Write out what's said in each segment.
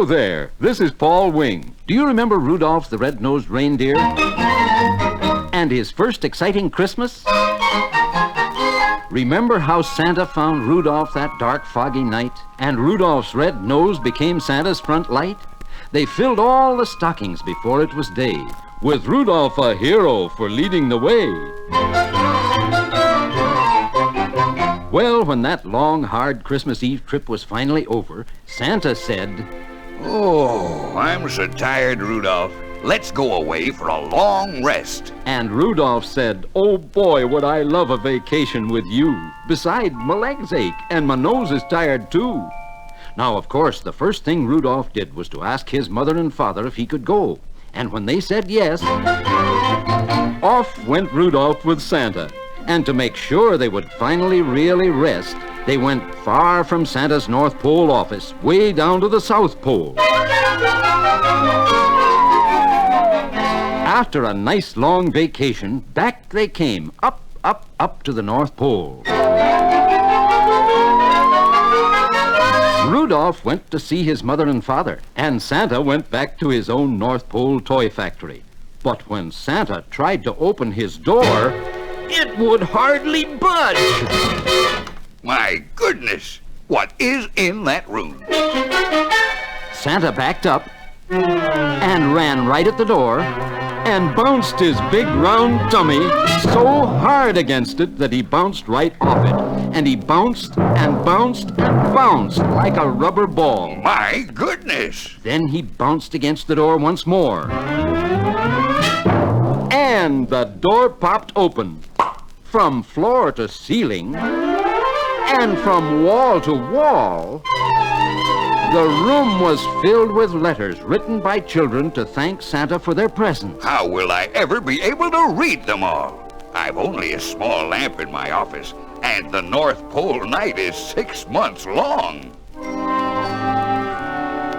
Hello there. This is Paul Wing. Do you remember Rudolph the Red-Nosed Reindeer? And his first exciting Christmas? Remember how Santa found Rudolph that dark, foggy night, and Rudolph's red nose became Santa's front light? They filled all the stockings before it was day, with Rudolph a hero for leading the way. Well, when that long, hard Christmas Eve trip was finally over, Santa said, "Oh, I'm so tired, Rudolph. Let's go away for a long rest." And Rudolph said, "Oh boy, would I love a vacation with you. Besides, my legs ache and my nose is tired too." Now, of course, the first thing Rudolph did was to ask his mother and father if he could go. And when they said yes, off went Rudolph with Santa. And to make sure they would finally really rest, they went far from Santa's North Pole office, way down to the South Pole. After a nice long vacation, back they came, up, up, up to the North Pole. Rudolph went to see his mother and father, and Santa went back to his own North Pole toy factory. But when Santa tried to open his door, it would hardly budge. My goodness, what is in that room? Santa backed up and ran right at the door and bounced his big round tummy so hard against it that he bounced right off it. And he bounced and bounced and bounced like a rubber ball. My goodness! Then he bounced against the door once more. And the door popped open. From floor to ceiling, and from wall to wall, the room was filled with letters written by children to thank Santa for their presents. How will I ever be able to read them all? I've only a small lamp in my office, and the North Pole night is 6 months long.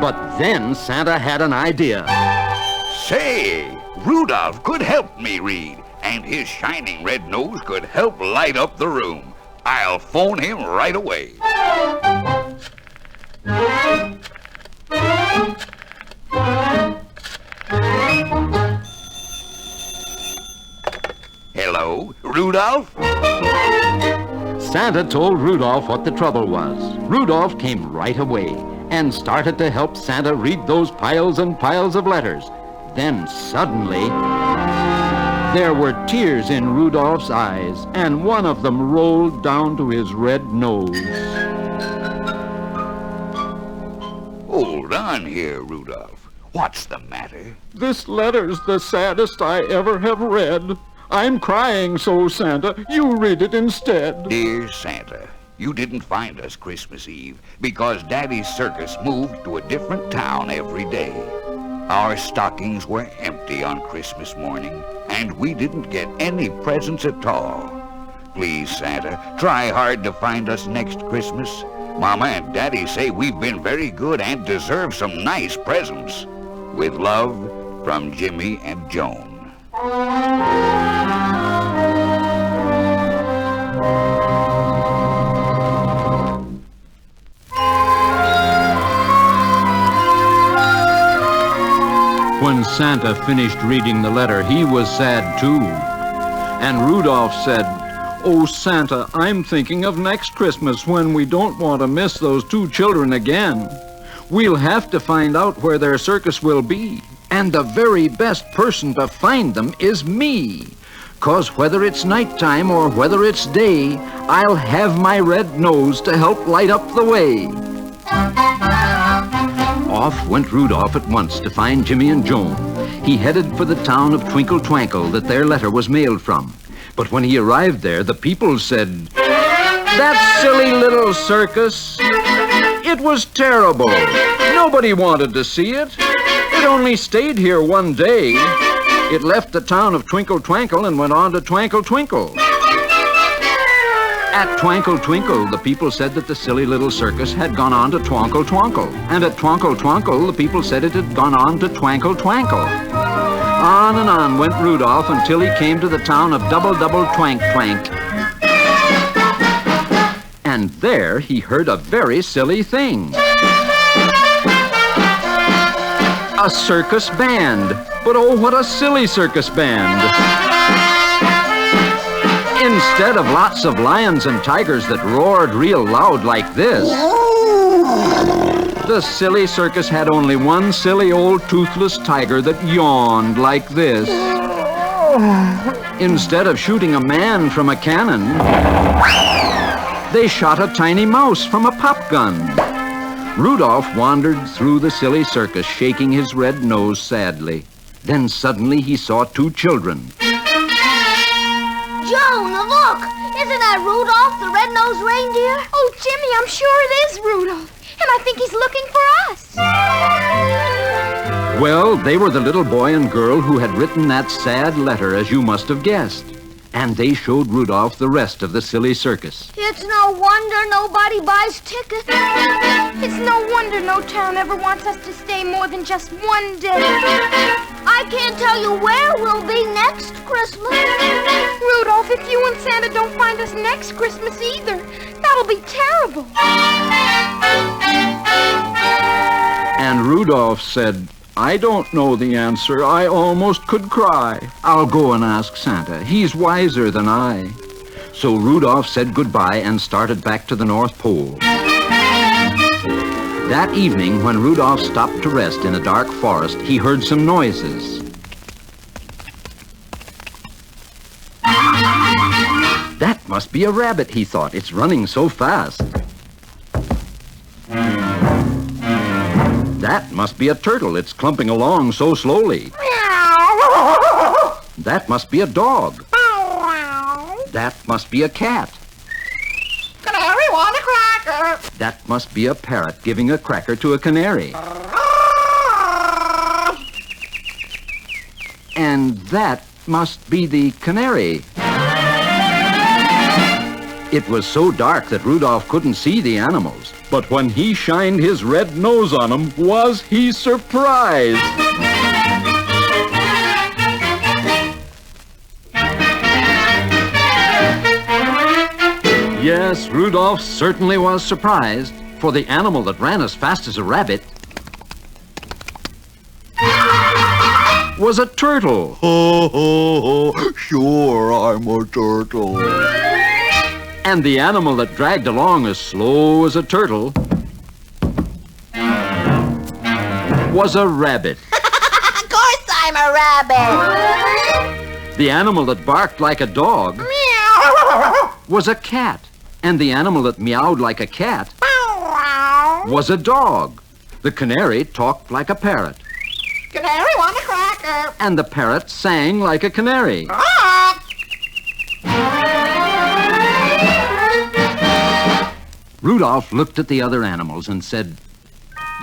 But then Santa had an idea. Say, Rudolph could help me read, and his shining red nose could help light up the room. I'll phone him right away. Hello, Rudolph? Santa told Rudolph what the trouble was. Rudolph came right away and started to help Santa read those piles and piles of letters. Then suddenly, there were tears in Rudolph's eyes, and one of them rolled down to his red nose. Hold on here, Rudolph. What's the matter? This letter's the saddest I ever have read. I'm crying so, Santa. You read it instead. Dear Santa, you didn't find us Christmas Eve because Daddy's circus moved to a different town every day. Our stockings were empty on Christmas morning, and we didn't get any presents at all. Please, Santa, try hard to find us next Christmas. Mama and Daddy say we've been very good and deserve some nice presents. With love, from Jimmy and Joan. When Santa finished reading the letter, he was sad too. And Rudolph said, "Oh, Santa, I'm thinking of next Christmas when we don't want to miss those two children again. We'll have to find out where their circus will be. And the very best person to find them is me. 'Cause whether it's nighttime or whether it's day, I'll have my red nose to help light up the way." Off went Rudolph at once to find Jimmy and Joan. He headed for the town of Twinkle Twankle that their letter was mailed from. But when he arrived there, the people said, "That silly little circus, it was terrible. Nobody wanted to see it. It only stayed here one day. It left the town of Twinkle Twankle and went on to Twankle Twinkle." At Twankle Twinkle, the people said that the silly little circus had gone on to Twankle Twankle. And at Twankle Twankle, the people said it had gone on to Twankle Twankle. On and on went Rudolph until he came to the town of Double Double Twank Twank. And there he heard a very silly thing. A circus band. But oh, what a silly circus band. Instead of lots of lions and tigers that roared real loud like this, the silly circus had only one silly old toothless tiger that yawned like this. Instead of shooting a man from a cannon, they shot a tiny mouse from a pop gun. Rudolph wandered through the silly circus, shaking his red nose sadly. Then suddenly he saw two children. Joan, look! Isn't that Rudolph, the red-nosed reindeer? Oh, Jimmy, I'm sure it is Rudolph. And I think he's looking for us. Well, they were the little boy and girl who had written that sad letter, as you must have guessed. And they showed Rudolph the rest of the silly circus. It's no wonder nobody buys tickets. It's no wonder no town ever wants us to stay more than just one day. I can't tell you where we'll be next Christmas. Rudolph, if you and Santa don't find us next Christmas either, that'll be terrible. And Rudolph said, I don't know the answer. I almost could cry. I'll go and ask Santa. He's wiser than I. So Rudolph said goodbye and started back to the North Pole. That evening, when Rudolph stopped to rest in a dark forest, he heard some noises. That must be a rabbit, he thought. It's running so fast. That must be a turtle. It's clumping along so slowly. That must be a dog. That must be a cat. Canary want a cracker. That must be a parrot giving a cracker to a canary. And that must be the canary. It was so dark that Rudolph couldn't see the animals. But when he shined his red nose on them, was he surprised! Yes, Rudolph certainly was surprised, for the animal that ran as fast as a rabbit was a turtle. Ho, ho, ho. Sure, I'm a turtle. And the animal that dragged along as slow as a turtle was a rabbit. Of course I'm a rabbit. The animal that barked like a dog was a cat. And the animal that meowed like a cat was a dog. The canary talked like a parrot. Canary want a cracker. And the parrot sang like a canary. Rudolph looked at the other animals and said,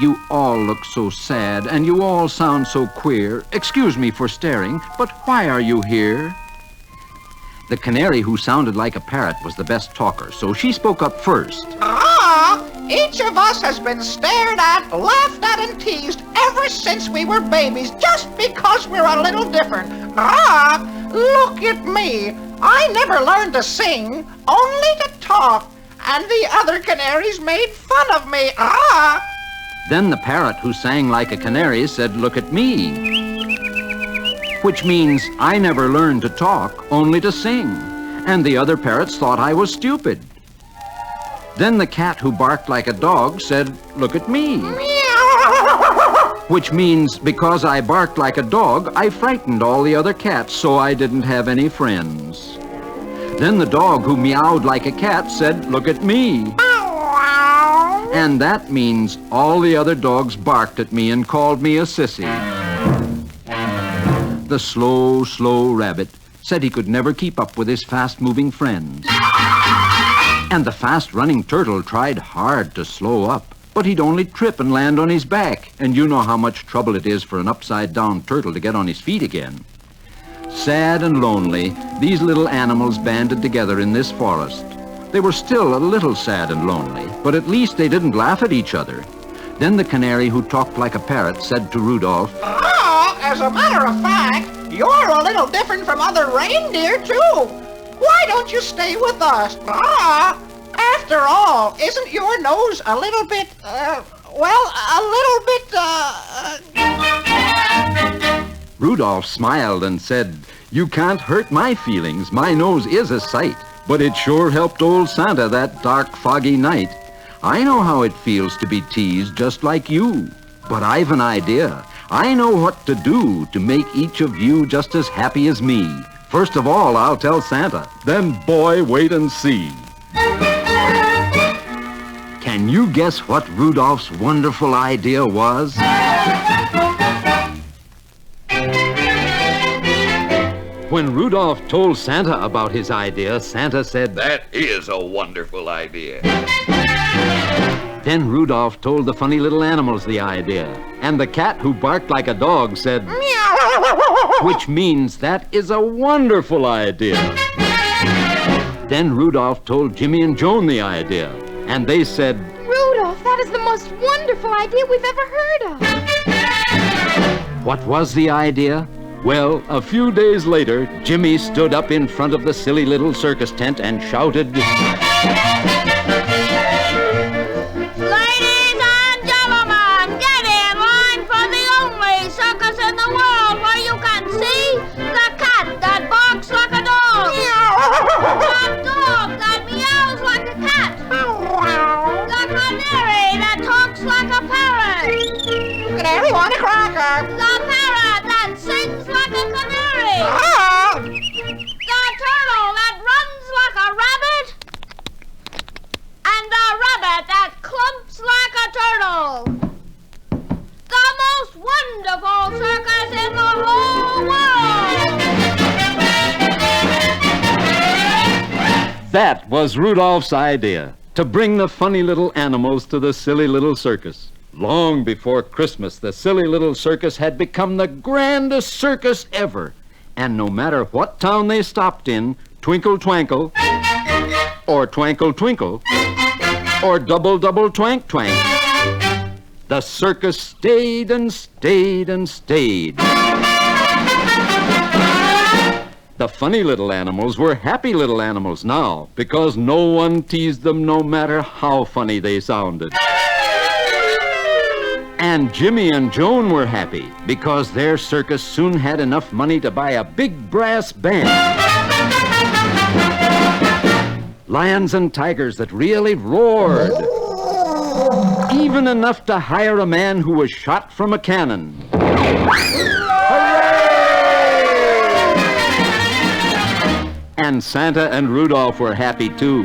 You all look so sad, and you all sound so queer. Excuse me for staring, but why are you here? The canary, who sounded like a parrot, was the best talker, so she spoke up first. Each of us has been stared at, laughed at, and teased ever since we were babies, just because we're a little different. Look at me. I never learned to sing, only to talk, and the other canaries made fun of me. Then the parrot, who sang like a canary, said, Look at me. Which means I never learned to talk, only to sing. And the other parrots thought I was stupid. Then the cat, who barked like a dog, said, Look at me. Which means because I barked like a dog, I frightened all the other cats, so I didn't have any friends. Then the dog, who meowed like a cat, said, Look at me. And that means all the other dogs barked at me and called me a sissy. The slow, slow rabbit said he could never keep up with his fast-moving friends. And the fast-running turtle tried hard to slow up, but he'd only trip and land on his back. And you know how much trouble it is for an upside-down turtle to get on his feet again. Sad and lonely, these little animals banded together in this forest. They were still a little sad and lonely, but at least they didn't laugh at each other. Then the canary, who talked like a parrot, said to Rudolph, As a matter of fact, you're a little different from other reindeer, too. Why don't you stay with us? After all, isn't your nose a little bit, a little bit, Rudolph smiled and said, "You can't hurt my feelings. My nose is a sight. But it sure helped old Santa that dark, foggy night. I know how it feels to be teased just like you. But I've an idea. I know what to do to make each of you just as happy as me. First of all, I'll tell Santa. Then, boy, wait and see." Can you guess what Rudolph's wonderful idea was? When Rudolph told Santa about his idea, Santa said, That is a wonderful idea. Then Rudolph told the funny little animals the idea, and the cat who barked like a dog said, which means that is a wonderful idea. Then Rudolph told Jimmy and Joan the idea, and they said, Rudolph, that is the most wonderful idea we've ever heard of. What was the idea? Well, a few days later, Jimmy stood up in front of the silly little circus tent and shouted, Ladies and gentlemen, get in line for the only circus in the world where you can see the cat that barks like a dog, the dog that meows like a cat, the canary that talks like a parrot, Canary want a cracker. the parrot that sings like a canary, Ah! the turtle that runs like a rabbit, and the rabbit that clumps like a turtle. The most wonderful circus in the whole world! That was Rudolph's idea, to bring the funny little animals to the silly little circus. Long before Christmas, the silly little circus had become the grandest circus ever. And no matter what town they stopped in, Twinkle Twankle, or Twankle Twinkle, or Double Double Twank Twank, the circus stayed and stayed and stayed. The funny little animals were happy little animals now, because no one teased them no matter how funny they sounded. And Jimmy and Joan were happy because their circus soon had enough money to buy a big brass band. Lions and tigers that really roared. Even enough to hire a man who was shot from a cannon. And Santa and Rudolph were happy too.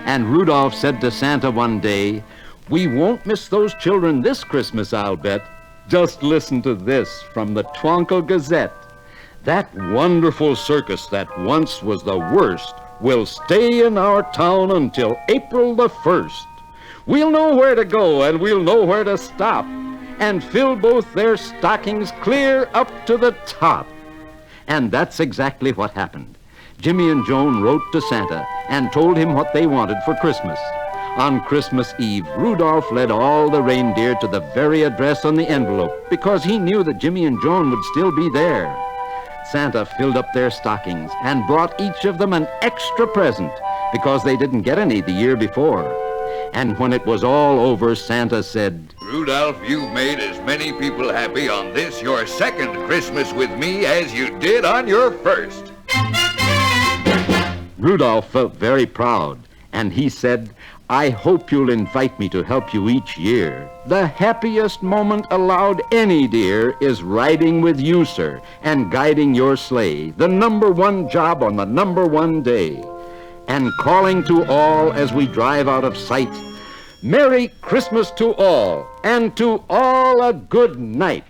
And Rudolph said to Santa one day, "We won't miss those children this Christmas, I'll bet. Just listen to this from the Twinkle Gazette. That wonderful circus that once was the worst will stay in our town until April the 1st. We'll know where to go and we'll know where to stop and fill both their stockings clear up to the top." And that's exactly what happened. Jimmy and Joan wrote to Santa and told him what they wanted for Christmas. On Christmas Eve, Rudolph led all the reindeer to the very address on the envelope because he knew that Jimmy and Joan would still be there. Santa filled up their stockings and brought each of them an extra present because they didn't get any the year before. And when it was all over, Santa said, Rudolph, you've made as many people happy on this, your second Christmas with me, as you did on your first. Rudolph felt very proud, and he said, "I hope you'll invite me to help you each year. The happiest moment allowed any deer is riding with you, sir, and guiding your sleigh, the #1 job on the #1 day. And calling to all as we drive out of sight, Merry Christmas to all, and to all a good night."